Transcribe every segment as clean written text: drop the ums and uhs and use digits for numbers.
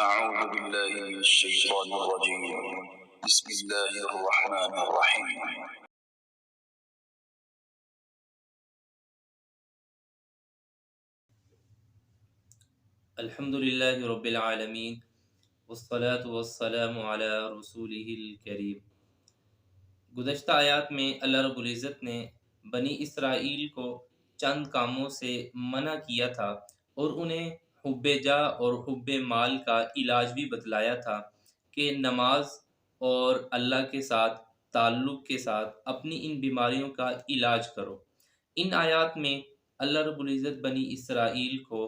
أعوذ بالله من الشيطان الرجيم بسم الله الرحمن الرحيم الحمد للہ رب العالمین والصلاة والسلام علی رسولہ الکریم۔ گزشتہ آیات میں اللہ رب العزت نے بنی اسرائیل کو چند کاموں سے منع کیا تھا اور انہیں حب جاہ اور حب مال کا علاج بھی بتلایا تھا کہ نماز اور اللہ کے ساتھ تعلق کے ساتھ اپنی ان بیماریوں کا علاج کرو۔ ان آیات میں اللہ رب العزت بنی اسرائیل کو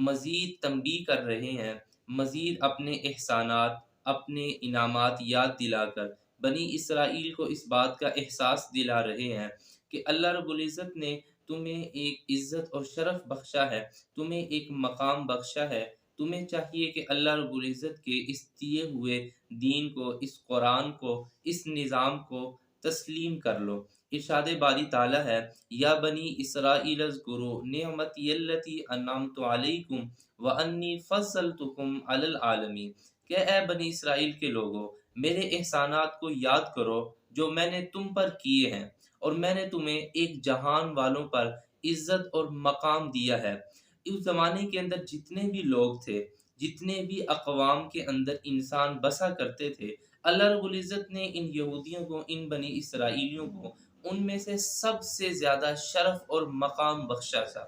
مزید تنبیہ کر رہے ہیں، مزید اپنے احسانات، اپنے انعامات یاد دلا کر بنی اسرائیل کو اس بات کا احساس دلا رہے ہیں کہ اللہ رب العزت نے تمہیں ایک عزت اور شرف بخشا ہے، تمہیں ایک مقام بخشا ہے۔ تمہیں چاہیے کہ اللہ رب العزت کے اس دیے ہوئے دین کو، اس قرآن کو، اس نظام کو تسلیم کر لو۔ ارشاد باری تعالیٰ ہے، یا بنی اسرائیل اذکروا نعمتی التی انعمت علیکم وانی فضلتکم علی العالمین، کہ اے بنی اسرائیل کے لوگوں، میرے احسانات کو یاد کرو جو میں نے تم پر کیے ہیں، اور میں نے تمہیں ایک جہان والوں پر عزت اور مقام دیا ہے۔ اس زمانے کے اندر جتنے بھی لوگ تھے، جتنے بھی اقوام کے اندر انسان بسا کرتے تھے، اللہ رب العزت نے ان یہودیوں کو، ان بنی اسرائیلیوں کو ان میں سے سب سے زیادہ شرف اور مقام بخشا تھا۔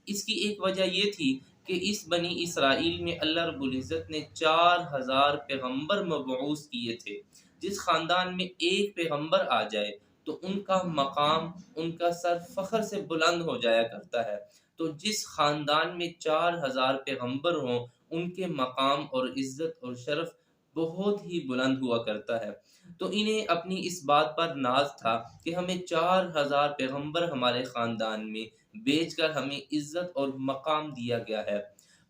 اس کی ایک وجہ یہ تھی کہ اس بنی اسرائیل میں اللہ رب العزت نے 4000 پیغمبر مبعوث کیے تھے۔ جس خاندان میں ایک پیغمبر آ جائے تو ان کا مقام، ان کا سر فخر سے بلند ہو جایا کرتا ہے۔ تو جس خاندان میں 4000 پیغمبر ہوں، ان کے مقام اور عزت اور شرف بہت ہی بلند ہوا کرتا ہے۔ تو انہیں اپنی اس بات پر ناز تھا کہ ہمیں 4000 پیغمبر ہمارے خاندان میں بیچ کر ہمیں عزت اور مقام دیا گیا ہے۔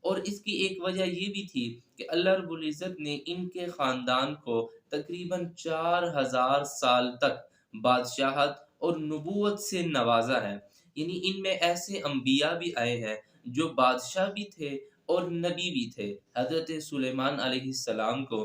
اور اس کی ایک وجہ یہ بھی تھی کہ اللہ رب العزت نے ان کے خاندان کو تقریباً 4000 سال تک بادشاہت اور نبوت سے نوازا ہے۔ یعنی ان میں ایسے انبیاء بھی آئے ہیں جو بادشاہ بھی تھے اور نبی بھی تھے۔ حضرت سلیمان علیہ السلام کو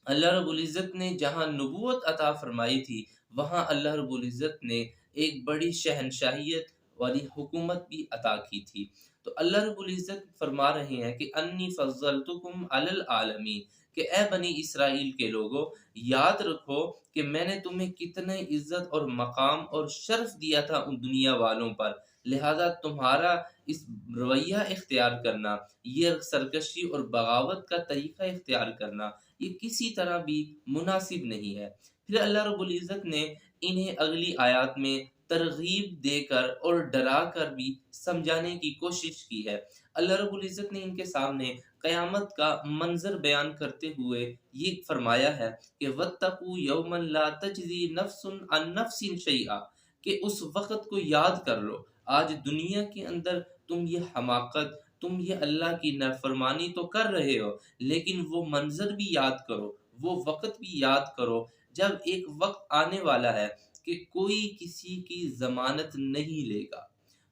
اللہ رب العزت نے جہاں نبوت عطا فرمائی تھی، وہاں اللہ رب العزت نے ایک بڑی شہنشاہیت والی حکومت بھی عطا کی تھی۔ تو اللہ رب العزت فرما رہے ہیں کہ انی فضلتکم علی العالمین، کہ اے بنی اسرائیل کے لوگوں، یاد رکھو کہ میں نے تمہیں کتنے عزت اور مقام اور شرف دیا تھا ان دنیا والوں پر، لہذا تمہارا اس رویہ اختیار کرنا، یہ سرکشی اور بغاوت کا طریقہ اختیار کرنا، یہ کسی طرح بھی مناسب نہیں ہے۔ پھر اللہ رب العزت نے انہیں اگلی آیات میں ترغیب دے کر اور ڈرا کر بھی سمجھانے کی کوشش کی ہے۔ اللہ رب العزت نے ان کے سامنے قیامت کا منظر بیان کرتے ہوئے یہ فرمایا ہے کہ وَاتَّقُوا يَوْمًا لَا تَجْزِي نَفْسٌ عَن نَفْسٍ شَيْئًا، کہ اس وقت کو یاد کر لو۔ آج دنیا کے اندر تم یہ حماقت، تم یہ اللہ کی نافرمانی تو کر رہے ہو، لیکن وہ منظر بھی یاد کرو، وہ وقت بھی یاد کرو جب ایک وقت آنے والا ہے کہ کوئی کسی کی ضمانت نہیں لے گا۔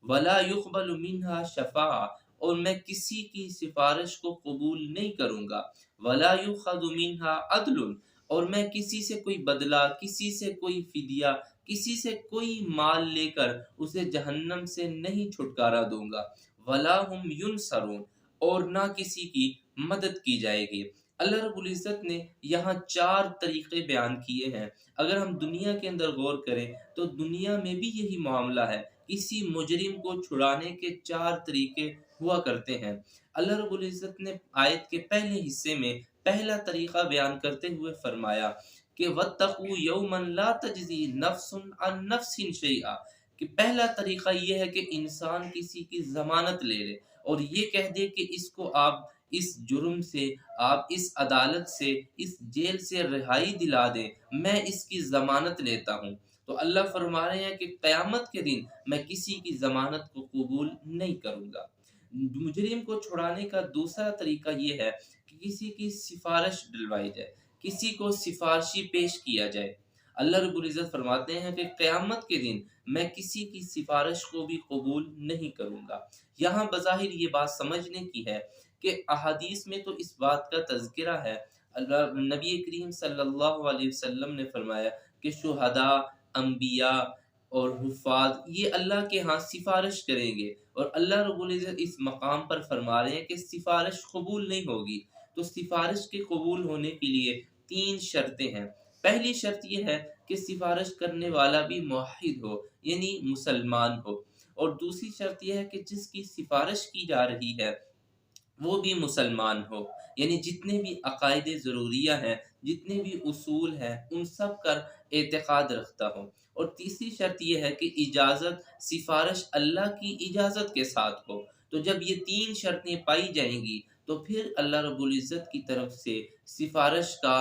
وَلَا يُقْبَلُ مِنْهَا شَفَاعَةٌ، اور میں کسی کی سفارش کو قبول نہیں کروں گا۔ وَلَا يُؤْخَذُ مِنْهَا عَدْلٌ، اور میں کسی سے کوئی بدلہ، کسی سے کوئی فدیہ، کسی سے کوئی مال لے کر اسے جہنم سے نہیں چھٹکارا دوں گا۔ وَلَا هُمْ يُنصَرُونَ، اور نہ کسی کی مدد کی جائے گی۔ اللہ رب العزت نے یہاں 4 طریقے بیان کیے ہیں۔ اگر ہم دنیا کے اندر غور کریں تو دنیا میں بھی یہی معاملہ ہے۔ کسی مجرم کو چھڑانے کے 4 طریقے ہوا کرتے ہیں۔ اللہ رب العزت نے آیت کے پہلے حصے میں پہلا طریقہ بیان کرتے ہوئے فرمایا کہ وَاتَّقُوا يَوْمًا لَا تَجْزِي نَفْسٌ عَن نَفْسٍ شَيْئًا، کہ پہلا طریقہ یہ ہے کہ انسان کسی کی ضمانت لے لے اور یہ کہہ دے کہ اس کو آپ اس جرم سے، آپ اس عدالت سے، اس جیل سے رہائی دلا دیں، میں اس کی ضمانت لیتا ہوں۔ تو اللہ فرما رہے ہیں کہ قیامت کے دن میں کسی کی ضمانت کو قبول نہیں کروں گا۔ مجرم کو چھڑانے کا دوسرا طریقہ یہ ہے کہ کسی کی سفارش ڈلوائی جائے، کسی کو سفارشی پیش کیا جائے۔ اللہ رب العزت فرماتے ہیں کہ قیامت کے دن میں کسی کی سفارش کو بھی قبول نہیں کروں گا۔ یہاں بظاہر یہ بات سمجھنے کی ہے کہ احادیث میں تو اس بات کا تذکرہ ہے، اللہ نبی کریم صلی اللہ علیہ وسلم نے فرمایا کہ شہداء، انبیاء اور حفاظ یہ اللہ کے ہاں سفارش کریں گے، اور اللہ رب العزت اس مقام پر فرما رہے ہیں کہ سفارش قبول نہیں ہوگی۔ تو سفارش کے قبول ہونے کے لیے 3 شرطیں ہیں۔ پہلی شرط یہ ہے کہ سفارش کرنے والا بھی موحد ہو، یعنی مسلمان ہو، اور دوسری شرط یہ ہے کہ جس کی سفارش کی جا رہی ہے وہ بھی مسلمان ہو، یعنی جتنے بھی عقائد ضروریہ ہیں، جتنے بھی اصول ہیں، ان سب کا اعتقاد رکھتا ہو۔ اور تیسری شرط یہ ہے کہ اجازت سفارش اللہ کی اجازت کے ساتھ ہو۔ تو جب یہ 3 شرطیں پائی جائیں گی تو پھر اللہ رب العزت کی طرف سے سفارش کا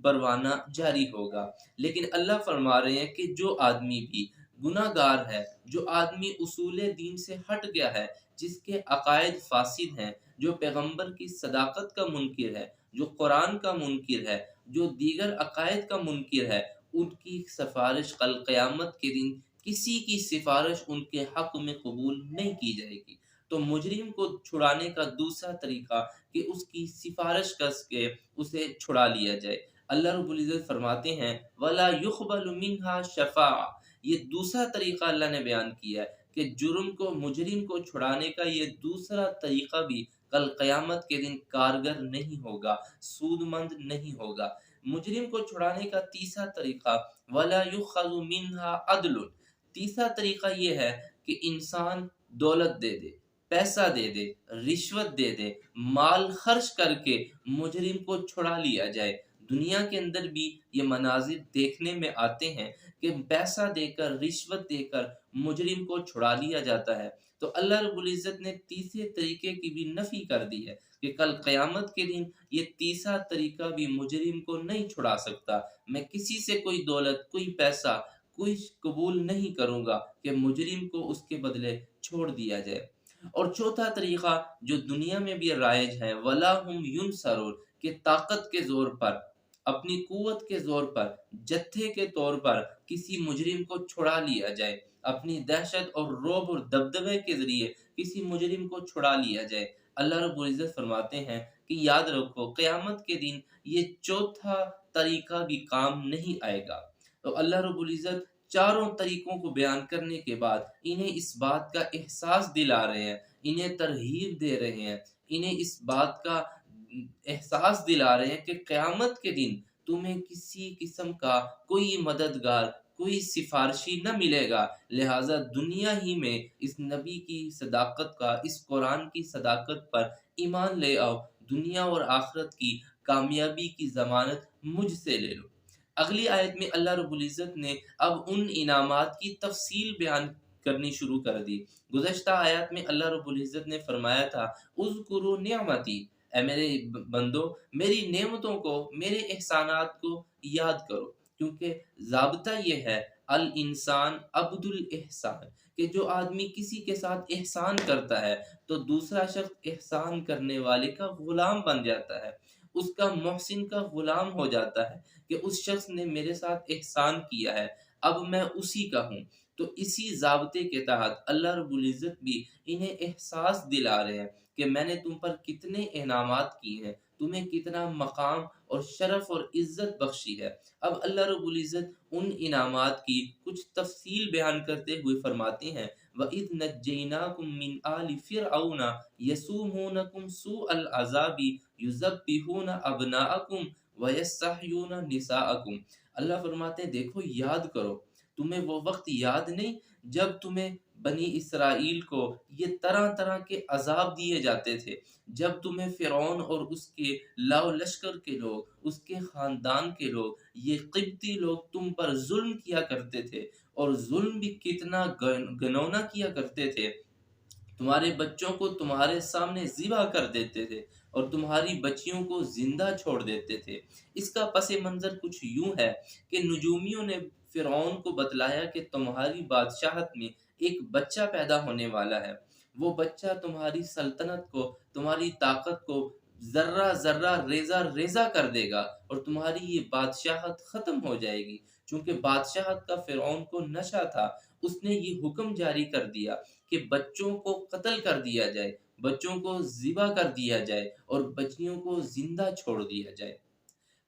پروانہ جاری ہوگا۔ لیکن اللہ فرما رہے ہیں کہ جو آدمی بھی گناہ گار ہے، جو آدمی اصول دین سے ہٹ گیا ہے، جس کے عقائد فاسد ہیں، جو پیغمبر کی صداقت کا منکر ہے، جو قرآن کا منکر ہے، جو دیگر عقائد کا منکر ہے، ان کی سفارش کل قیامت کے دن کسی کی سفارش ان کے حق میں قبول نہیں کی جائے گی۔ تو مجرم کو چھڑانے کا دوسرا طریقہ کہ اس کی سفارش کر کے اسے چھڑا لیا جائے۔ اللہ رب العزت فرماتے ہیں وَلَا يُقْبَلُ مِنْهَا شَفَاعَةٌ، یہ دوسرا طریقہ اللہ نے بیان کیا ہے کہ مجرم کو چھڑانے کا یہ دوسرا طریقہ بھی کل قیامت کے دن کارگر نہیں ہوگا، سود مند نہیں ہوگا۔ مجرم کو چھڑانے کا تیسرا طریقہ وَلَا يُؤْخَذُ مِنْهَا عَدْلٌ، تیسرا طریقہ یہ ہے کہ انسان دولت دے دے، پیسہ دے دے، رشوت دے دے، مال خرچ کر کے مجرم کو چھڑا لیا جائے۔ دنیا کے اندر بھی یہ مناظر دیکھنے میں آتے ہیں کہ پیسہ دے کر، رشوت دے کر مجرم کو چھڑا لیا جاتا ہے۔ تو اللہ رب العزت نے تیسرے طریقے کی بھی نفی کر دی ہے کہ کل قیامت کے دن یہ تیسرا طریقہ بھی مجرم کو نہیں چھڑا سکتا۔ میں کسی سے کوئی دولت، کوئی پیسہ، کوئی قبول نہیں کروں گا کہ مجرم کو اس کے بدلے چھوڑ دیا جائے۔ اور چوتھا طریقہ جو دنیا میں بھی رائج ہے وَلَا هُمْ يُنْصَرُونَ، کہ طاقت کے زور پر، اپنی قوت کے زور پر، جتھے کے طور پر کسی مجرم کو چھڑا لیا جائے، اپنی دہشت اور رعب اور دبدبے کے ذریعے کسی مجرم کو چھڑا لیا جائے۔ اللہ رب العزت فرماتے ہیں کہ یاد رکھو قیامت کے دن یہ چوتھا طریقہ بھی کام نہیں آئے گا۔ تو اللہ رب العزت چاروں طریقوں کو بیان کرنے کے بعد انہیں اس بات کا احساس دلا رہے ہیں، انہیں ترغیب دے رہے ہیں، انہیں اس بات کا احساس دلا رہے ہیں کہ قیامت کے دن تمہیں کسی قسم کا کوئی مددگار، کوئی سفارشی نہ ملے گا، لہٰذا دنیا ہی میں اس نبی کی صداقت کا، اس قرآن کی صداقت پر ایمان لے آؤ، دنیا اور آخرت کی کامیابی کی ضمانت مجھ سے لے لو۔ اگلی آیت میں اللہ رب العزت نے اب ان انعامات کی تفصیل بیان کرنی شروع کر دی۔ گزشتہ آیات میں اللہ رب العزت نے فرمایا تھا اذکروا نعمتی، اے میرے بندو میری نعمتوں کو، میرے احسانات کو یاد کرو، کیونکہ ضابطہ یہ ہے الانسان عبد الاحسان، کہ جو آدمی کسی کے ساتھ احسان کرتا ہے تو دوسرا شخص احسان کرنے والے کا غلام بن جاتا ہے، اس کا محسن کا غلام ہو جاتا ہے کہ اس شخص نے میرے ساتھ احسان کیا ہے، اب میں اسی کا ہوں۔ تو اسی ضابطے کے تحت اللہ رب العزت بھی انہیں احساس دلا رہے ہیں کہ میں نے تم پر کتنے انعامات کیے ہیں، تمہیں کتنا مقام اور شرف اور عزت بخشی ہے۔ اب اللہ رب العزت ان انعامات کی کچھ تفصیل بیان کرتے ہوئے فرماتے ہیں وَإِذْ نَجَّيْنَاكُمْ مِنْ آلِ فِرْعَوْنَ يَسُومُونَكُمْ سُوءَ الْعَذَابِ يُذَبِّحُونَ أَبْنَاءَكُمْ وَيَسْتَحْيُونَ نِسَاءَكُمْ۔ اللہ فرماتے ہیں دیکھو یاد کرو، تمہیں وہ وقت یاد نہیں جب تمہیں بنی اسرائیل کو یہ طرح طرح کے عذاب دیے جاتے تھے، جب تمہیں فرعون اور اس کے لاؤ لشکر کے لوگ، اس کے خاندان کے لوگ، یہ قبطی لوگ تم پر ظلم کیا کرتے تھے، اور ظلم بھی کتنا گنونا کیا کرتے تھے، تمہارے بچوں کو تمہارے سامنے ذبح کر دیتے تھے اور تمہاری بچیوں کو زندہ چھوڑ دیتے تھے۔ اس کا پس منظر کچھ یوں ہے کہ نجومیوں نے فرعون کو بتلایا کہ تمہاری بادشاہت میں ایک بچہ پیدا ہونے والا ہے، وہ بچہ تمہاری سلطنت کو، تمہاری طاقت کو ذرہ ذرہ ریزہ ریزہ کر دے گا اور تمہاری یہ بادشاہت ختم ہو جائے گی۔ چونکہ بادشاہت کا فرعون کو نشہ تھا، اس نے یہ حکم جاری کر دیا کہ بچوں کو قتل کر دیا جائے، بچوں کو ذبح کر دیا جائے اور بچیوں کو زندہ چھوڑ دیا جائے۔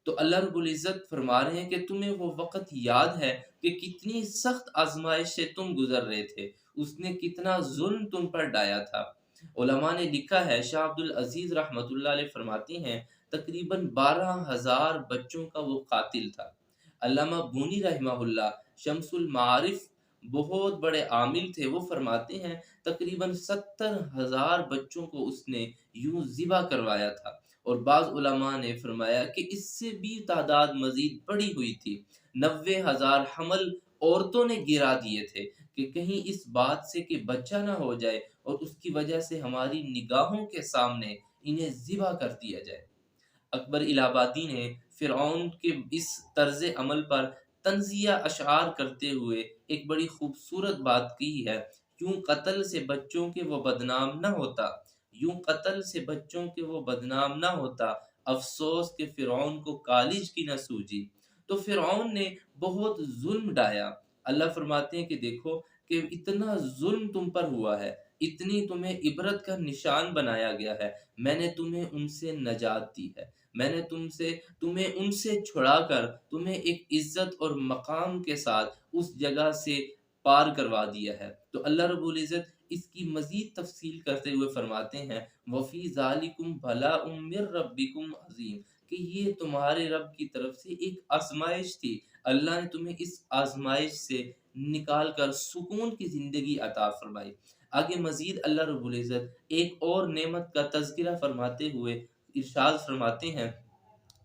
تو اللہ رب العزت فرما رہے ہیں کہ تمہیں وہ وقت یاد ہے کہ کتنی سخت آزمائش سے تم گزر رہے تھے، اس نے کتنا ظلم تم پر ڈایا تھا۔ علماء نے لکھا ہے، شاہ عبد العزیز رحمۃ اللہ علیہ فرماتے ہیں تقریباً 12,000 بچوں کا وہ قاتل تھا۔ علامہ بونی رحمہ اللہ شمس المعارف بہت بڑے عامل تھے، وہ فرماتے ہیں تقریباً 70,000 بچوں کو اس نے یوں ذبح کروایا تھا، اور بعض علماء نے فرمایا کہ اس سے بھی تعداد مزید بڑی ہوئی تھی۔ 90,000 حمل عورتوں نے گرا دیے تھے کہ کہیں اس بات سے کہ بچہ نہ ہو جائے اور اس کی وجہ سے ہماری نگاہوں کے سامنے انہیں ذبح کر دیا جائے۔ اکبر الہ آبادی نے فرعون کے اس طرز عمل پر طنزیہ اشعار کرتے ہوئے ایک بڑی خوبصورت بات کی ہے، یوں قتل سے بچوں کے وہ بدنام نہ ہوتا، یوں قتل سے بچوں کے وہ بدنام نہ ہوتا، افسوس کہ فرعون کو کالج کی نہ سوجی۔ تو فرعون نے بہت ظلم ڈایا۔ اللہ فرماتے ہیں کہ دیکھو کہ اتنا ظلم تم پر ہوا ہے، اتنی تمہیں عبرت کا نشان بنایا گیا ہے، میں نے تمہیں ان سے نجات دی ہے، میں نے تمہیں ان سے چھڑا کر تمہیں ایک عزت اور مقام کے ساتھ اس جگہ سے پار کروا دیا ہے۔ تو اللہ رب العزت اس کی مزید تفصیل کرتے ہوئے فرماتے ہیں وَفِي ذَلِكُمْ بَلَاءٌ مِّن رَبِّكُمْ عَظِيمٌ، کہ یہ تمہارے رب کی طرف سے ایک آزمائش تھی، اللہ نے تمہیں اس آزمائش سے نکال کر سکون کی زندگی عطا فرمائی۔ آگے مزید اللہ رب العزت ایک اور نعمت کا تذکرہ فرماتے ہوئے ارشاد فرماتے ہیں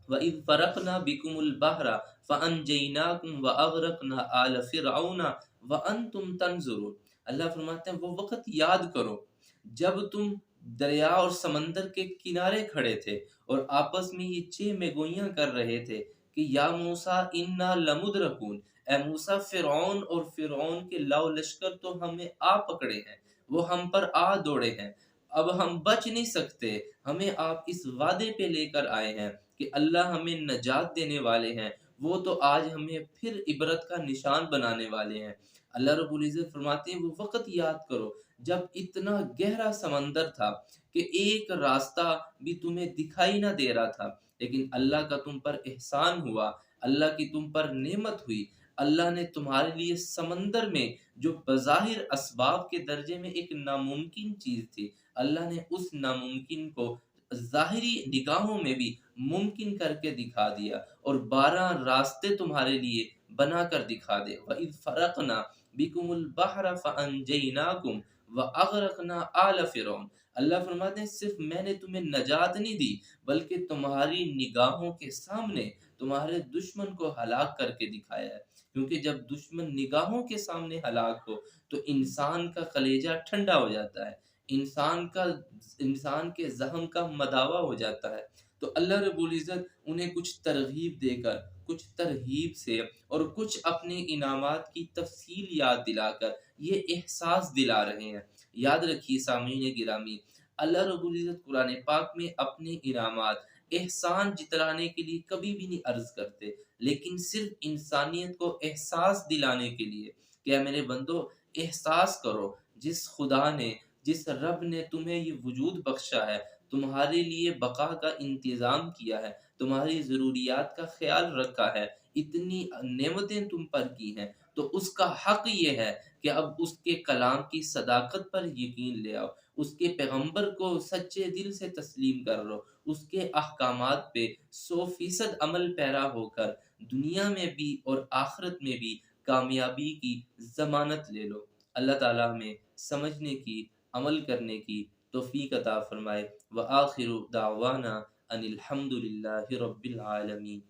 وَإِذْ فَرَقْنَا بِكُمُ الْبَحْرَ فَأَنْجَيْنَاكُمْ وَأَغْرَقْنَا آلَ فِرْعَوْنَ وَأَنْتُمْ تَنْظُرُونَ۔ اللہ فرماتے ہیں وہ وقت یاد کرو جب تم دریا اور سمندر کے کنارے کھڑے تھے اور آپس میں یہ چہ گوئیاں کر رہے تھے کہ یا موسیٰ انا لمدرکون، اے موسیٰ فرعون اور فرعون کے لو لشکر تو ہمیں آ پکڑے ہیں، وہ ہم پر آ دوڑے ہیں، اب ہم بچ نہیں سکتے، ہمیں آپ اس وعدے پہ لے کر آئے ہیں کہ اللہ ہمیں نجات دینے والے ہیں، وہ تو آج ہمیں پھر عبرت کا نشان بنانے والے ہیں۔ اللہ رب العزت فرماتے ہیں وہ وقت یاد کرو جب اتنا گہرا سمندر تھا کہ ایک راستہ بھی تمہیں دکھائی نہ دے رہا تھا، لیکن اللہ کا تم پر احسان ہوا، اللہ کی تم پر نعمت ہوئی، اللہ نے تمہارے لیے سمندر میں جو بظاہر اسباب کے درجے میں ایک ناممکن چیز تھی، اللہ نے اس ناممکن کو ظاہری نگاہوں میں بھی ممکن کر کے دکھا دیا اور 12 راستے تمہارے لیے بنا کر دکھا دے۔ وَإِذْ فَرَقْنَا بِكُمُ الْبَحْرَ فَأَنْجَيْنَاكُمْ وَأَغْرَقْنَا آلَ فِرْعَوْنَ۔ اللہ فرماتے ہیں صرف میں نے تمہیں نجات نہیں دی بلکہ تمہاری نگاہوں کے سامنے تمہارے دشمن کو ہلاک کر کے دکھایا ہے، کیونکہ جب دشمن نگاہوں کے سامنے ہلاک ہو تو انسان کا کلیجہ ٹھنڈا ہو جاتا ہے، انسان کے زخم کا مداوع ہو جاتا ہے۔ تو اللہ رب العزت انہیں کچھ ترغیب دے کر، کچھ ترہیب سے اور کچھ اپنے انعامات کی تفصیل یاد دلا کر یہ احساس دلا رہے ہیں۔ یاد رکھیے سامعین گرامی، اللہ رب العزت قرآن پاک میں اپنے انعامات احسان جتلانے کے لیے کبھی بھی نہیں عرض کرتے، لیکن صرف انسانیت کو احساس دلانے کے لیے کہ اے میرے بندو احساس کرو جس خدا نے، جس رب نے تمہیں یہ وجود بخشا ہے، تمہارے لیے بقا کا انتظام کیا ہے، تمہاری ضروریات کا خیال رکھا ہے، اتنی نعمتیں تم پر کی ہیں، تو اس کا حق یہ ہے کہ اب اس کے کلام کی صداقت پر یقین لے آؤ، اس کے پیغمبر کو سچے دل سے تسلیم کر لو، اس کے احکامات پہ 100% عمل پیرا ہو کر دنیا میں بھی اور آخرت میں بھی کامیابی کی ضمانت لے لو۔ اللہ تعالیٰ ہمیں سمجھنے کی، عمل کرنے کی توفیق عطا فرمائے۔ وآخر دعوانا ان الحمد للہ رب العالمین۔